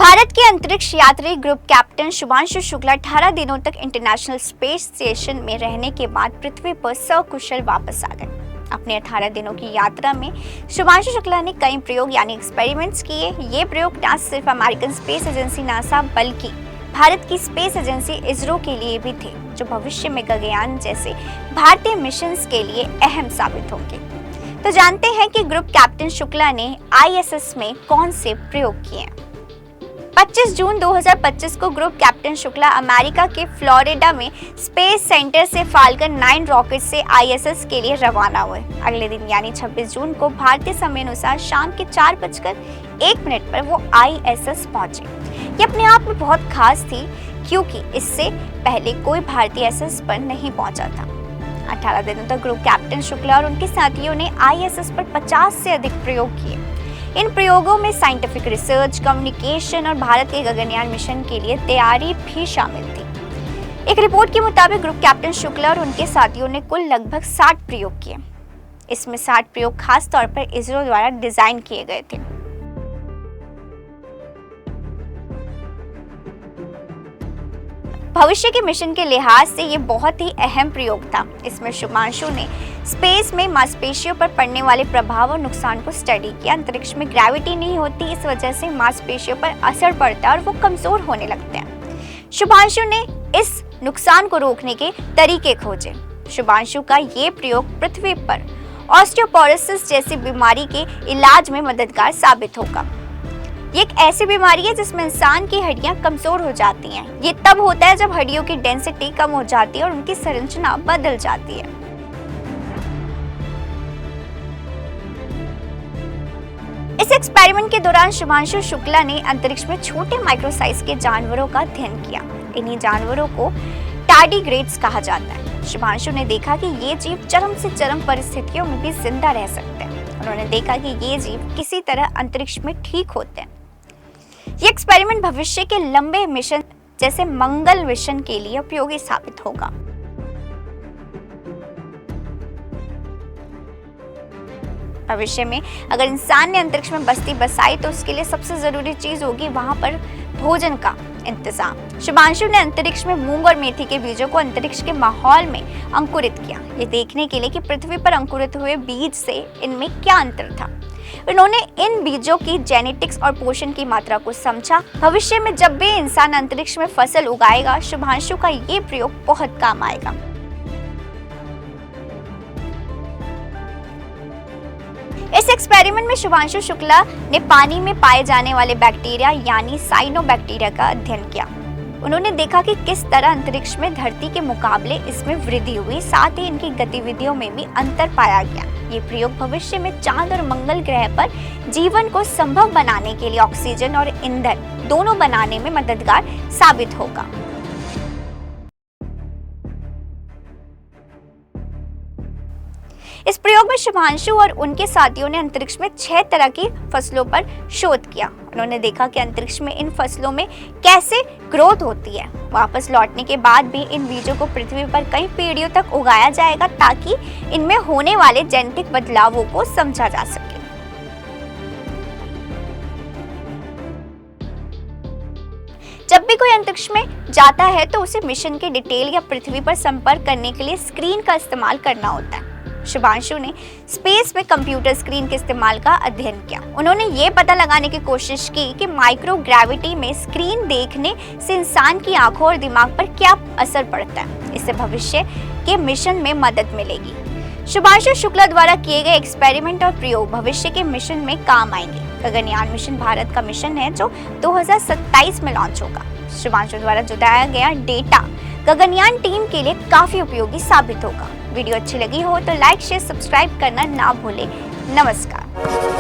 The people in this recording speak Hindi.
भारत के अंतरिक्ष यात्री ग्रुप कैप्टन शुभांशु शुक्ला 18 दिनों तक इंटरनेशनल स्पेस स्टेशन में रहने के बाद पृथ्वी पर सकुशल वापस आ गए। अपने 18 दिनों की यात्रा में शुभांशु शुक्ला ने कई प्रयोग यानी एक्सपेरिमेंट्स किए। ये प्रयोग न सिर्फ अमेरिकन स्पेस एजेंसी नासा बल्कि भारत की स्पेस एजेंसी इसरो के लिए भी थे, जो भविष्य में गगनयान जैसे भारतीय मिशन के लिए अहम साबित होंगे। तो जानते हैं कि ग्रुप कैप्टन शुक्ला ने ISS में कौन से प्रयोग किए। 25 जून 2025 को ग्रुप कैप्टन शुक्ला अमेरिका के फ्लोरिडा में स्पेस सेंटर से फाल्कन 9 रॉकेट से ISS के लिए रवाना हुए। अगले दिन यानी 26 जून को भारतीय समय अनुसार शाम के 4:01 पर वो ISS पहुंचे। ये अपने आप में बहुत खास थी, क्योंकि इससे पहले कोई भारतीय ISS पर नहीं पहुंचा था। 18 दिनों तक ग्रुप कैप्टन शुक्ला और उनके साथियों ने ISS पर 50 से अधिक प्रयोग किए। इन प्रयोगों में साइंटिफिक रिसर्च, कम्युनिकेशन और भारत के गगनयान मिशन के लिए तैयारी भी शामिल थी। एक रिपोर्ट के मुताबिक ग्रुप कैप्टन शुक्ला और उनके साथियों ने कुल लगभग 60 प्रयोग किए। इसमें 60 प्रयोग खास तौर पर इसरो द्वारा डिजाइन किए गए थे। भविष्य के मिशन के लिहाज से ये बहुत ही अहम प्रयोग था। इसमें शुभांशु ने स्पेस में मांसपेशियों पर पड़ने वाले प्रभाव और नुकसान को स्टडी किया। अंतरिक्ष में ग्रेविटी नहीं होती, इस वजह से मांसपेशियों पर असर पड़ता है और वो कमजोर होने लगते हैं। शुभांशु ने इस नुकसान को रोकने के तरीके खोजे। शुभांशु का ये प्रयोग पृथ्वी पर ऑस्टियोपोरोसिस जैसी बीमारी के इलाज में मददगार साबित होगा। ये एक ऐसी बीमारी है जिसमें इंसान की हड्डियां कमजोर हो जाती हैं। ये तब होता है जब हड्डियों की डेंसिटी कम हो जाती है और उनकी संरचना बदल जाती है। इस एक्सपेरिमेंट के दौरान शुभांशु शुक्ला ने अंतरिक्ष में छोटे माइक्रो साइज के जानवरों का अध्ययन किया। इन्हीं जानवरों को टार्डिग्रेड्स कहा जाता है। शुभांशु ने देखा कि ये जीव चरम से चरम परिस्थितियों में भी जिंदा रह सकते हैं। उन्होंने देखा कि ये जीव किसी तरह अंतरिक्ष में ठीक होते हैं। ये एक्सपेरिमेंट भविष्य के लंबे मिशन जैसे मंगल मिशन के लिए उपयोगी साबित होगा। भविष्य में अगर इंसान ने अंतरिक्ष में बस्ती बसाई तो उसके लिए सबसे जरूरी चीज होगी वहां पर भोजन का इंतजाम। शुभांशु ने अंतरिक्ष में मूंग और मेथी के बीजों को अंतरिक्ष के माहौल में अंकुरित किया, ये देखने के लिए कि पृथ्वी पर अंकुरित हुए बीज से इनमें क्या अंतर था। उन्होंने इन बीजों की जेनेटिक्स और पोषण की मात्रा को समझा। भविष्य में जब भी इंसान अंतरिक्ष में फसल उगाएगा, शुभांशु का ये प्रयोग बहुत काम आएगा। इस एक्सपेरिमेंट में शुभांशु शुक्ला ने पानी में पाए जाने वाले बैक्टीरिया यानी साइनोबैक्टीरिया का अध्ययन किया। उन्होंने देखा कि किस तरह अंतरिक्ष में धरती के मुकाबले इसमें वृद्धि हुई, साथ ही इनकी गतिविधियों में भी अंतर पाया गया। ये प्रयोग भविष्य में चांद और मंगल ग्रह पर जीवन को संभव बनाने के लिए ऑक्सीजन और ईंधन दोनों बनाने में मददगार साबित होगा। इस प्रयोग में शुभांशु और उनके साथियों ने अंतरिक्ष में 6 तरह की फसलों पर शोध किया। उन्होंने देखा कि अंतरिक्ष में इन फसलों में कैसे ग्रोथ होती है। वापस लौटने के बाद भी इन बीजों को पृथ्वी पर कई पीढ़ियों तक उगाया जाएगा, ताकि इनमें होने वाले जेनेटिक बदलावों को समझा जा सके। जब भी कोई अंतरिक्ष में जाता है तो उसे मिशन की डिटेल या पृथ्वी पर संपर्क करने के लिए स्क्रीन का इस्तेमाल करना होता है। शुभांशु ने स्पेस में कंप्यूटर स्क्रीन के इस्तेमाल का अध्ययन किया। उन्होंने ये पता लगाने की कोशिश की कि माइक्रो ग्रेविटी में स्क्रीन देखने से इंसान की आंखों और दिमाग पर क्या असर पड़ता है। इससे भविष्य के मिशन में मदद मिलेगी। शुभांशु शुक्ला द्वारा किए गए एक्सपेरिमेंट और प्रयोग भविष्य के मिशन में काम आएंगे। गगनयान मिशन भारत का मिशन है जो 2027 में लॉन्च होगा। शुभांशु द्वारा जुटाया गया डेटा गगनयान टीम के लिए काफी उपयोगी साबित होगा। वीडियो अच्छी लगी हो तो लाइक, शेयर, सब्सक्राइब करना ना भूलें। नमस्कार।